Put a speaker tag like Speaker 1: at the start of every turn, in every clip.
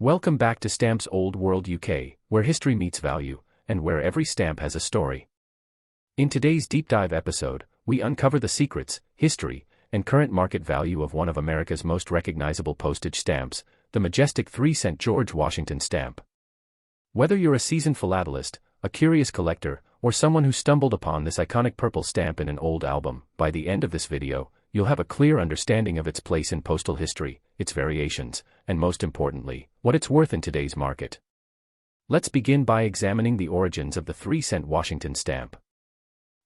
Speaker 1: Welcome back to Stamps Old World UK, where history meets value, and where every stamp has a story. In today's deep dive episode, we uncover the secrets, history, and current market value of one of America's most recognizable postage stamps, the majestic 3-cent George Washington stamp. Whether you're a seasoned philatelist, a curious collector, or someone who stumbled upon this iconic purple stamp in an old album, by the end of this video, you'll have a clear understanding of its place in postal history, its variations, and most importantly, what it's worth in today's market. Let's begin by examining the origins of the 3-cent Washington stamp.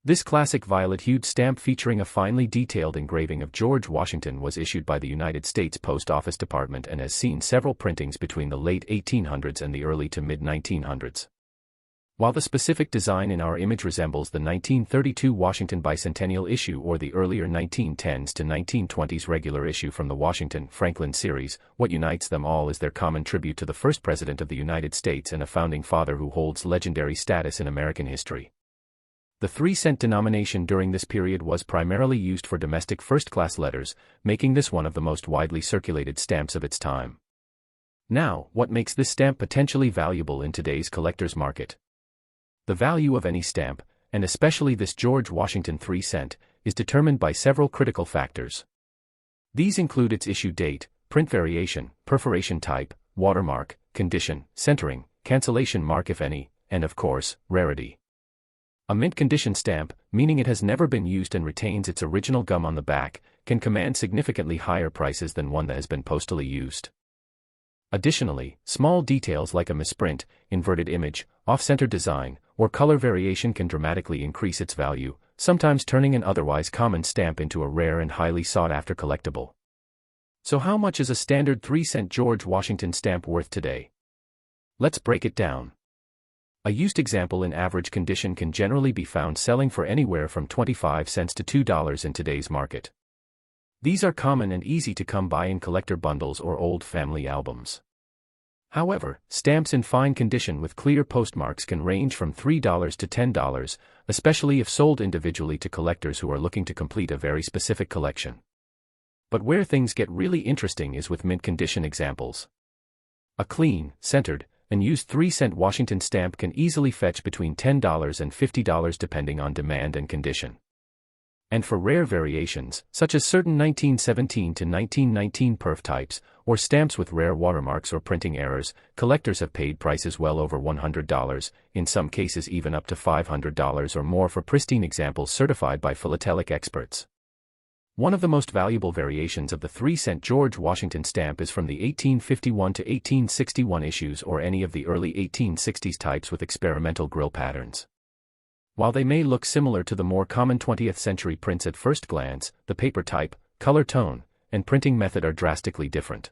Speaker 1: This classic violet-hued stamp featuring a finely detailed engraving of George Washington was issued by the United States Post Office Department and has seen several printings between the late 1800s and the early to mid-1900s. While the specific design in our image resembles the 1932 Washington bicentennial issue or the earlier 1910s to 1920s regular issue from the Washington Franklin series, what unites them all is their common tribute to the first president of the United States and a founding father who holds legendary status in American history. The 3-cent denomination during this period was primarily used for domestic first-class letters, making this one of the most widely circulated stamps of its time. Now, what makes this stamp potentially valuable in today's collector's market? The value of any stamp, and especially this George Washington 3-cent, is determined by several critical factors. These include its issue date, print variation, perforation type, watermark, condition, centering, cancellation mark if any, and of course, rarity. A mint condition stamp, meaning it has never been used and retains its original gum on the back, can command significantly higher prices than one that has been postally used. Additionally, small details like a misprint, inverted image, off-center design, or color variation can dramatically increase its value, sometimes turning an otherwise common stamp into a rare and highly sought-after collectible. So how much is a standard 3-cent George Washington stamp worth today? Let's break it down. A used example in average condition can generally be found selling for anywhere from 25 cents to $2 in today's market. These are common and easy to come by in collector bundles or old family albums. However, stamps in fine condition with clear postmarks can range from $3 to $10, especially if sold individually to collectors who are looking to complete a very specific collection. But where things get really interesting is with mint condition examples. A clean, centered, and used 3-cent Washington stamp can easily fetch between $10 and $50 depending on demand and condition. And for rare variations, such as certain 1917 to 1919 perf types, or stamps with rare watermarks or printing errors, collectors have paid prices well over $100, in some cases even up to $500 or more for pristine examples certified by philatelic experts. One of the most valuable variations of the 3-cent George Washington stamp is from the 1851 to 1861 issues or any of the early 1860s types with experimental grill patterns. While they may look similar to the more common 20th century prints at first glance, the paper type, color tone, and printing method are drastically different.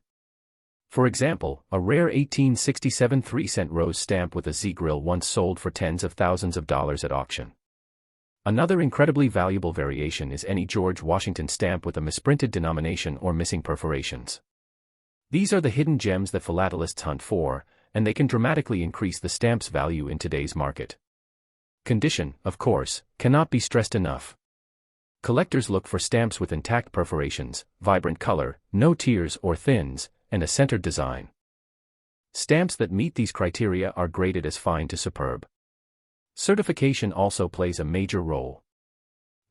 Speaker 1: For example, a rare 1867 3-cent rose stamp with a Z-grill once sold for tens of thousands of dollars at auction. Another incredibly valuable variation is any George Washington stamp with a misprinted denomination or missing perforations. These are the hidden gems that philatelists hunt for, and they can dramatically increase the stamp's value in today's market. Condition, of course, cannot be stressed enough. Collectors look for stamps with intact perforations, vibrant color, no tears or thins, and a centered design. Stamps that meet these criteria are graded as fine to superb. Certification also plays a major role.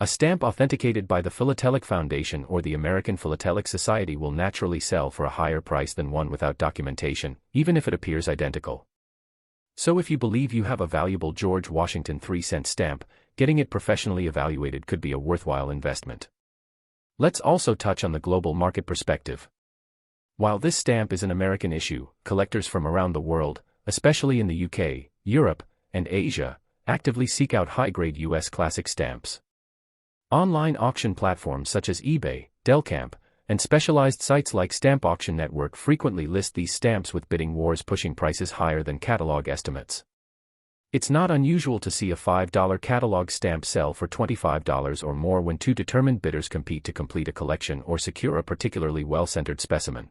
Speaker 1: A stamp authenticated by the Philatelic Foundation or the American Philatelic Society will naturally sell for a higher price than one without documentation, even if it appears identical. So if you believe you have a valuable George Washington 3-cent stamp, getting it professionally evaluated could be a worthwhile investment. Let's also touch on the global market perspective. While this stamp is an American issue, collectors from around the world, especially in the UK, Europe, and Asia, actively seek out high-grade US classic stamps. Online auction platforms such as eBay, Delcamp, and specialized sites like Stamp Auction Network frequently list these stamps with bidding wars pushing prices higher than catalog estimates. It's not unusual to see a $5 catalog stamp sell for $25 or more when two determined bidders compete to complete a collection or secure a particularly well-centered specimen.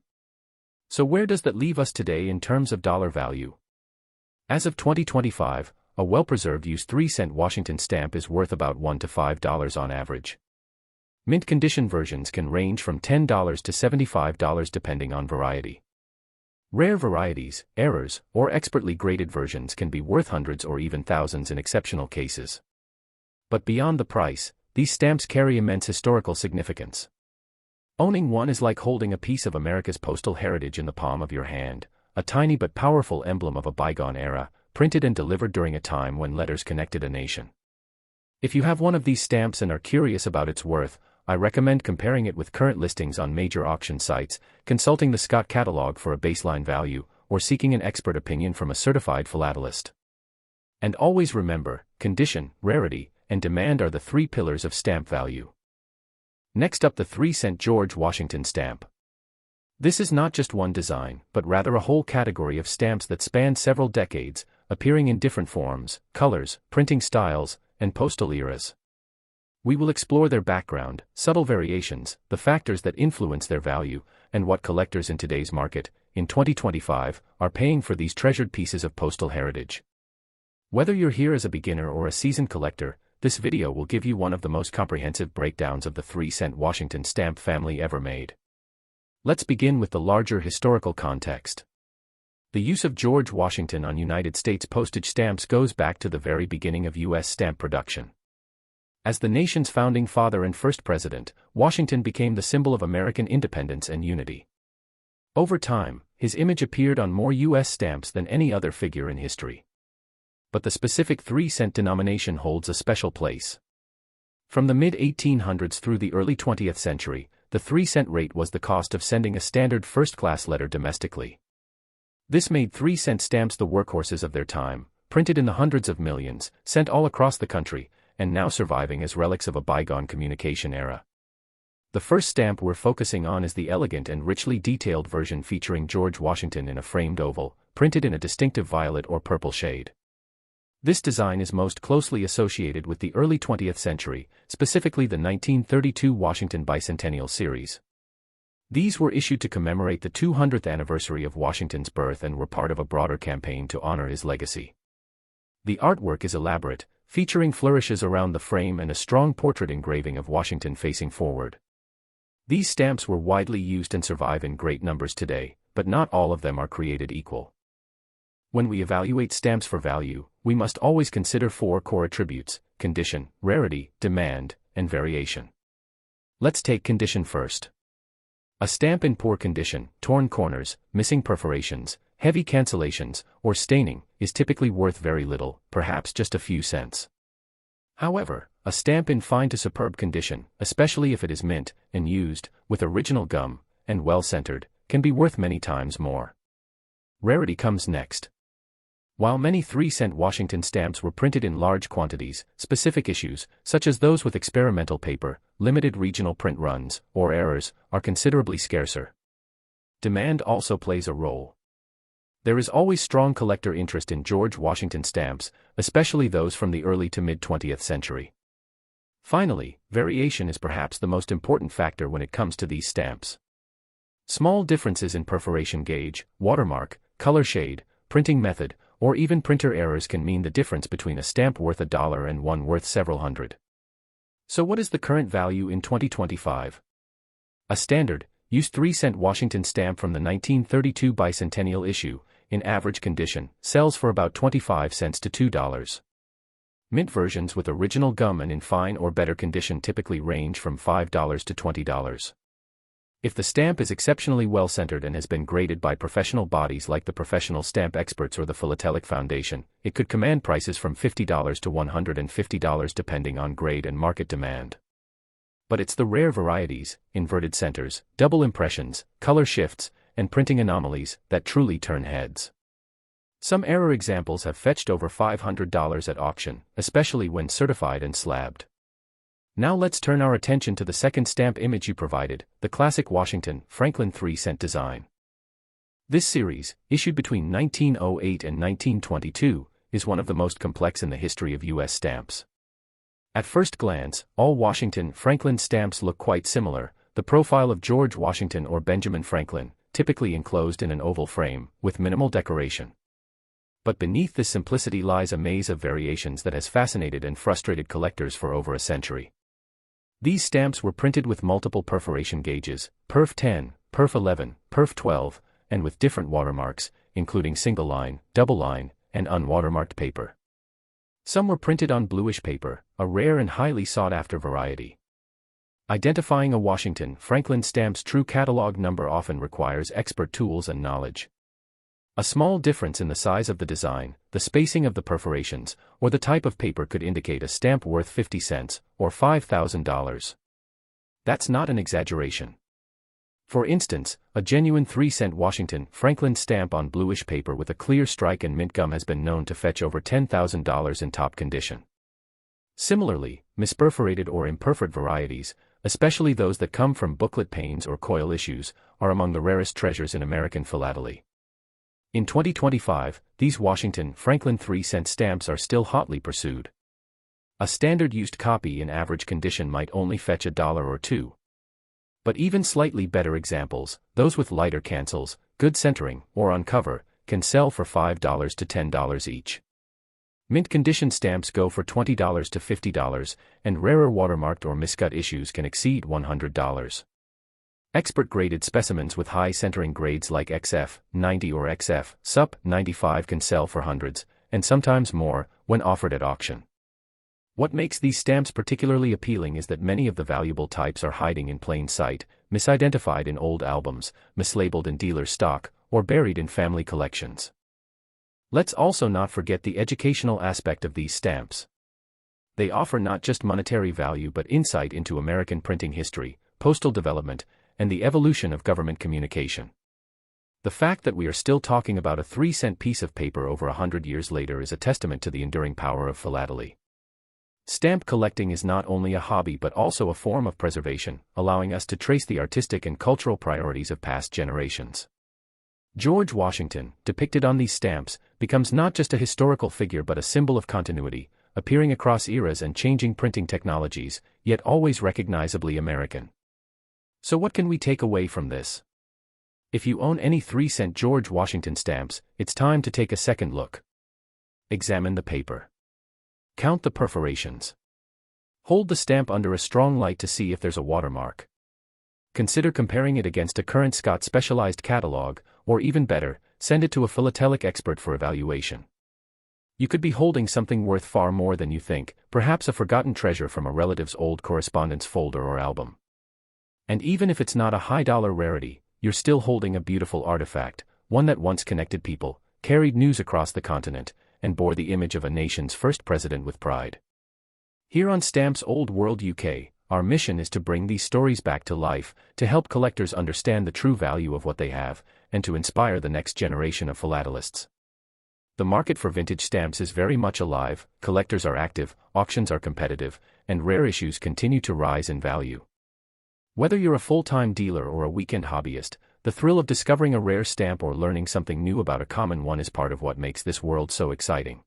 Speaker 1: So where does that leave us today in terms of dollar value? As of 2025, a well-preserved used 3-cent Washington stamp is worth about $1 to $5 on average. Mint condition versions can range from $10 to $75 depending on variety. Rare varieties, errors, or expertly graded versions can be worth hundreds or even thousands in exceptional cases. But beyond the price, these stamps carry immense historical significance. Owning one is like holding a piece of America's postal heritage in the palm of your hand, a tiny but powerful emblem of a bygone era, printed and delivered during a time when letters connected a nation. If you have one of these stamps and are curious about its worth, I recommend comparing it with current listings on major auction sites, consulting the Scott catalog for a baseline value, or seeking an expert opinion from a certified philatelist. And always remember, condition, rarity, and demand are the three pillars of stamp value. Next up, the 3-cent George Washington stamp. This is not just one design, but rather a whole category of stamps that span several decades, appearing in different forms, colors, printing styles, and postal eras. We will explore their background, subtle variations, the factors that influence their value, and what collectors in today's market, in 2025, are paying for these treasured pieces of postal heritage. Whether you're here as a beginner or a seasoned collector, this video will give you one of the most comprehensive breakdowns of the 3-cent Washington stamp family ever made. Let's begin with the larger historical context. The use of George Washington on United States postage stamps goes back to the very beginning of U.S. stamp production. As the nation's founding father and first president, Washington became the symbol of American independence and unity. Over time, his image appeared on more U.S. stamps than any other figure in history. But the specific 3-cent denomination holds a special place. From the mid-1800s through the early 20th century, the 3-cent rate was the cost of sending a standard first-class letter domestically. This made 3-cent stamps the workhorses of their time, printed in the hundreds of millions, sent all across the country, and now surviving as relics of a bygone communication era. The first stamp we're focusing on is the elegant and richly detailed version featuring George Washington in a framed oval, printed in a distinctive violet or purple shade. This design is most closely associated with the early 20th century, specifically the 1932 Washington Bicentennial series. These were issued to commemorate the 200th anniversary of Washington's birth and were part of a broader campaign to honor his legacy. The artwork is elaborate, featuring flourishes around the frame and a strong portrait engraving of Washington facing forward. These stamps were widely used and survive in great numbers today, but not all of them are created equal. When we evaluate stamps for value, we must always consider 4 core attributes: condition, rarity, demand, and variation. Let's take condition first. A stamp in poor condition, torn corners, missing perforations, heavy cancellations, or staining, is typically worth very little, perhaps just a few cents. However, a stamp in fine to superb condition, especially if it is mint and used, with original gum, and well-centered, can be worth many times more. Rarity comes next. While many 3-cent Washington stamps were printed in large quantities, specific issues, such as those with experimental paper, limited regional print runs, or errors, are considerably scarcer. Demand also plays a role. There is always strong collector interest in George Washington stamps, especially those from the early to mid-20th century. Finally, variation is perhaps the most important factor when it comes to these stamps. Small differences in perforation gauge, watermark, color shade, printing method, or even printer errors can mean the difference between a stamp worth $1 and one worth several hundred. So what is the current value in 2025? A standard, used 3-cent Washington stamp from the 1932 bicentennial issue, in average condition, sells for about 25 cents to $2. Mint versions with original gum and in fine or better condition typically range from $5 to $20. If the stamp is exceptionally well centered and has been graded by professional bodies like the Professional Stamp Experts or the Philatelic Foundation, it could command prices from $50 to $150 depending on grade and market demand. But it's the rare varieties, inverted centers, double impressions, color shifts, and printing anomalies that truly turn heads. Some error examples have fetched over $500 at auction, especially when certified and slabbed. Now let's turn our attention to the second stamp image you provided, the classic Washington, Franklin 3-cent design. This series, issued between 1908 and 1922, is one of the most complex in the history of U.S. stamps. At first glance, all Washington, Franklin stamps look quite similar, the profile of George Washington or Benjamin Franklin, typically enclosed in an oval frame, with minimal decoration. But beneath this simplicity lies a maze of variations that has fascinated and frustrated collectors for over a century. These stamps were printed with multiple perforation gauges, perf 10, perf 11, perf 12, and with different watermarks, including single line, double line, and unwatermarked paper. Some were printed on bluish paper, a rare and highly sought-after variety. Identifying a Washington Franklin stamp's true catalog number often requires expert tools and knowledge. A small difference in the size of the design, the spacing of the perforations, or the type of paper could indicate a stamp worth 50 cents, or $5,000. That's not an exaggeration. For instance, a genuine 3-cent Washington Franklin stamp on bluish paper with a clear strike and mint gum has been known to fetch over $10,000 in top condition. Similarly, misperforated or imperforate varieties, especially those that come from booklet panes or coil issues, are among the rarest treasures in American philately. In 2025, these Washington Franklin 3-cent stamps are still hotly pursued. A standard used copy in average condition might only fetch $1 or $2. But even slightly better examples, those with lighter cancels, good centering, or on cover, can sell for $5 to $10 each. Mint condition stamps go for $20 to $50, and rarer watermarked or miscut issues can exceed $100. Expert graded specimens with high centering grades like XF 90 or XF Sup 95 can sell for hundreds, and sometimes more, when offered at auction. What makes these stamps particularly appealing is that many of the valuable types are hiding in plain sight, misidentified in old albums, mislabeled in dealer stock, or buried in family collections. Let's also not forget the educational aspect of these stamps. They offer not just monetary value but insight into American printing history, postal development, and the evolution of government communication. The fact that we are still talking about a 3-cent piece of paper over 100 years later is a testament to the enduring power of philately. Stamp collecting is not only a hobby but also a form of preservation, allowing us to trace the artistic and cultural priorities of past generations. George Washington, depicted on these stamps, becomes not just a historical figure but a symbol of continuity, appearing across eras and changing printing technologies, yet always recognizably American. So what can we take away from this? If you own any 3-cent George Washington stamps, it's time to take a second look. Examine the paper. Count the perforations. Hold the stamp under a strong light to see if there's a watermark. Consider comparing it against a current Scott specialized catalog, or even better, send it to a philatelic expert for evaluation. You could be holding something worth far more than you think, perhaps a forgotten treasure from a relative's old correspondence folder or album. And even if it's not a high-dollar rarity, you're still holding a beautiful artifact, one that once connected people, carried news across the continent, and bore the image of a nation's first president with pride. Here on Stamps Old World UK, our mission is to bring these stories back to life, to help collectors understand the true value of what they have, and to inspire the next generation of philatelists. The market for vintage stamps is very much alive, collectors are active, auctions are competitive, and rare issues continue to rise in value. Whether you're a full-time dealer or a weekend hobbyist, the thrill of discovering a rare stamp or learning something new about a common one is part of what makes this world so exciting.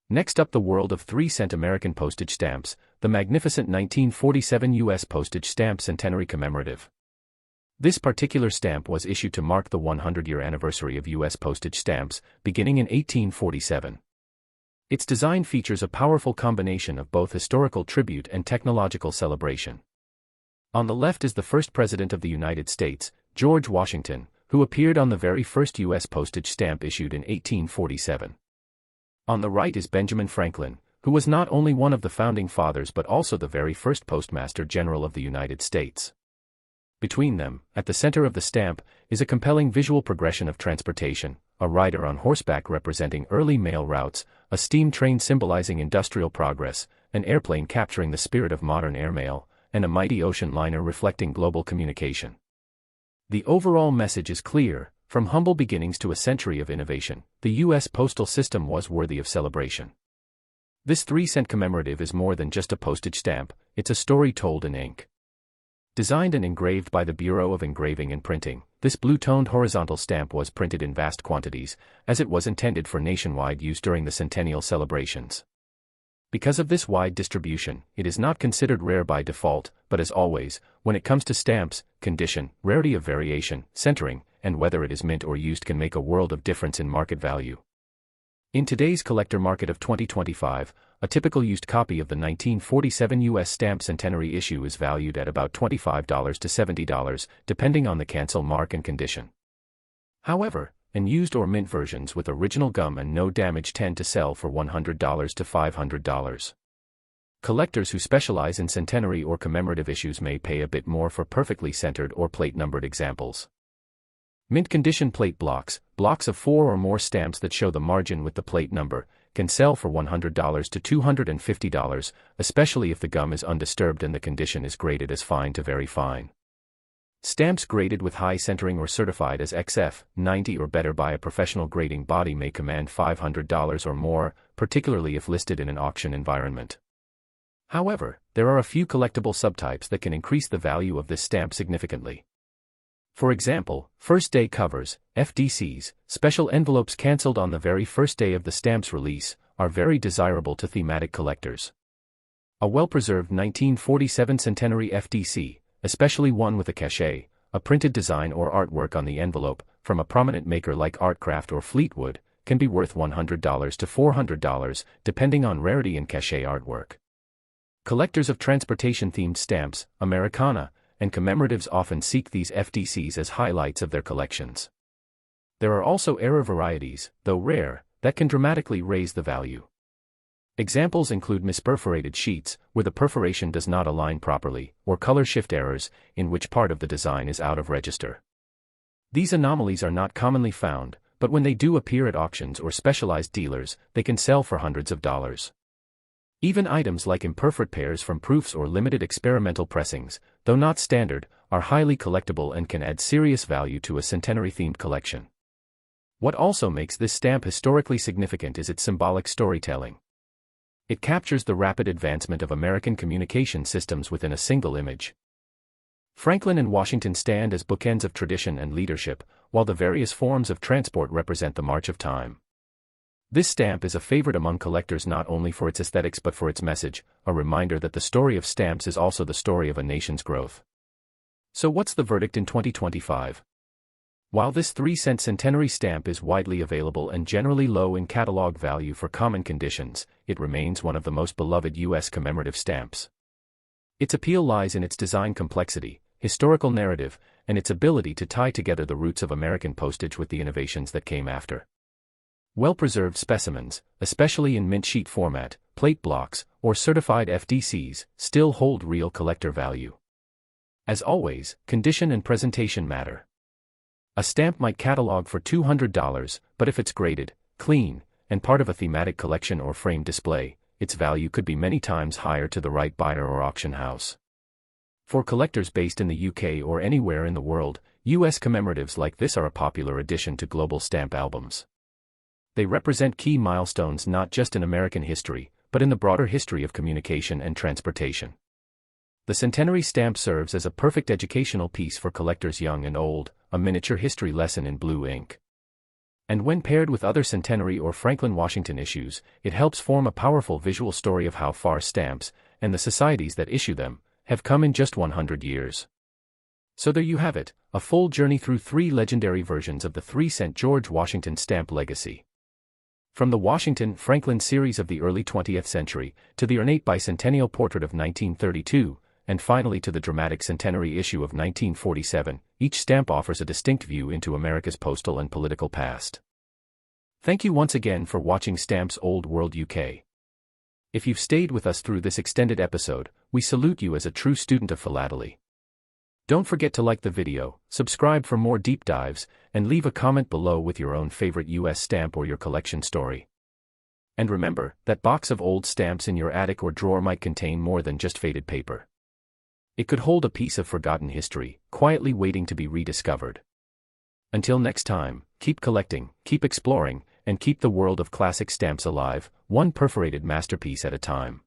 Speaker 1: Next up, the world of 3-cent American postage stamps, the magnificent 1947 U.S. postage stamp centenary commemorative. This particular stamp was issued to mark the 100-year anniversary of U.S. postage stamps, beginning in 1847. Its design features a powerful combination of both historical tribute and technological celebration. On the left is the first President of the United States, George Washington, who appeared on the very first U.S. postage stamp issued in 1847. On the right is Benjamin Franklin, who was not only one of the founding fathers but also the very first Postmaster General of the United States. Between them, at the center of the stamp, is a compelling visual progression of transportation, a rider on horseback representing early mail routes, a steam train symbolizing industrial progress, an airplane capturing the spirit of modern airmail, and a mighty ocean liner reflecting global communication. The overall message is clear: from humble beginnings to a century of innovation, the U.S. postal system was worthy of celebration. This 3-cent commemorative is more than just a postage stamp, it's a story told in ink. Designed and engraved by the Bureau of Engraving and Printing, this blue-toned horizontal stamp was printed in vast quantities, as it was intended for nationwide use during the centennial celebrations. Because of this wide distribution, it is not considered rare by default, but as always, when it comes to stamps, condition, rarity of variation, centering, and whether it is mint or used can make a world of difference in market value. In today's collector market of 2025, a typical used copy of the 1947 U.S. stamp centenary issue is valued at about $25 to $70, depending on the cancel mark and condition. However, used or mint versions with original gum and no damage tend to sell for $100 to $500. Collectors who specialize in centenary or commemorative issues may pay a bit more for perfectly centered or plate-numbered examples. Mint condition plate blocks, blocks of 4 or more stamps that show the margin with the plate number, can sell for $100 to $250, especially if the gum is undisturbed and the condition is graded as fine to very fine. Stamps graded with high centering or certified as XF 90 or better by a professional grading body may command $500 or more, particularly if listed in an auction environment. However, there are a few collectible subtypes that can increase the value of this stamp significantly. For example, first day covers, FDCs, special envelopes cancelled on the very first day of the stamp's release, are very desirable to thematic collectors. A well-preserved 1947 centenary FDC, especially one with a cachet, a printed design or artwork on the envelope, from a prominent maker like Artcraft or Fleetwood, can be worth $100 to $400, depending on rarity and cachet artwork. Collectors of transportation-themed stamps, Americana, and commemoratives often seek these FDCs as highlights of their collections. There are also error varieties, though rare, that can dramatically raise the value. Examples include misperforated sheets, where the perforation does not align properly, or color shift errors, in which part of the design is out of register. These anomalies are not commonly found, but when they do appear at auctions or specialized dealers, they can sell for hundreds of dollars. Even items like imperforate pairs from proofs or limited experimental pressings, though not standard, are highly collectible and can add serious value to a centenary-themed collection. What also makes this stamp historically significant is its symbolic storytelling. It captures the rapid advancement of American communication systems within a single image. Franklin and Washington stand as bookends of tradition and leadership, while the various forms of transport represent the march of time. This stamp is a favorite among collectors not only for its aesthetics but for its message, a reminder that the story of stamps is also the story of a nation's growth. So what's the verdict in 2025? While this 3-cent centenary stamp is widely available and generally low in catalog value for common conditions, it remains one of the most beloved U.S. commemorative stamps. Its appeal lies in its design complexity, historical narrative, and its ability to tie together the roots of American postage with the innovations that came after. Well-preserved specimens, especially in mint sheet format, plate blocks, or certified FDCs, still hold real collector value. As always, condition and presentation matter. A stamp might catalog for $200, but if it's graded, clean, and part of a thematic collection or framed display, its value could be many times higher to the right buyer or auction house. For collectors based in the UK or anywhere in the world, US commemoratives like this are a popular addition to global stamp albums. They represent key milestones not just in American history, but in the broader history of communication and transportation. The centenary stamp serves as a perfect educational piece for collectors young and old, a miniature history lesson in blue ink. And when paired with other centenary or Franklin Washington issues, it helps form a powerful visual story of how far stamps, and the societies that issue them, have come in just 100 years. So there you have it, a full journey through 3 legendary versions of the 3-cent George Washington stamp legacy. From the Washington-Franklin series of the early 20th century, to the ornate bicentennial portrait of 1932, and finally to the dramatic centenary issue of 1947, each stamp offers a distinct view into America's postal and political past. Thank you once again for watching Stamps Old World UK. If you've stayed with us through this extended episode, we salute you as a true student of Philately. Don't forget to like the video, subscribe for more deep dives, and leave a comment below with your own favorite US stamp or your collection story. And remember, that box of old stamps in your attic or drawer might contain more than just faded paper. It could hold a piece of forgotten history, quietly waiting to be rediscovered. Until next time, keep collecting, keep exploring, and keep the world of classic stamps alive, one perforated masterpiece at a time.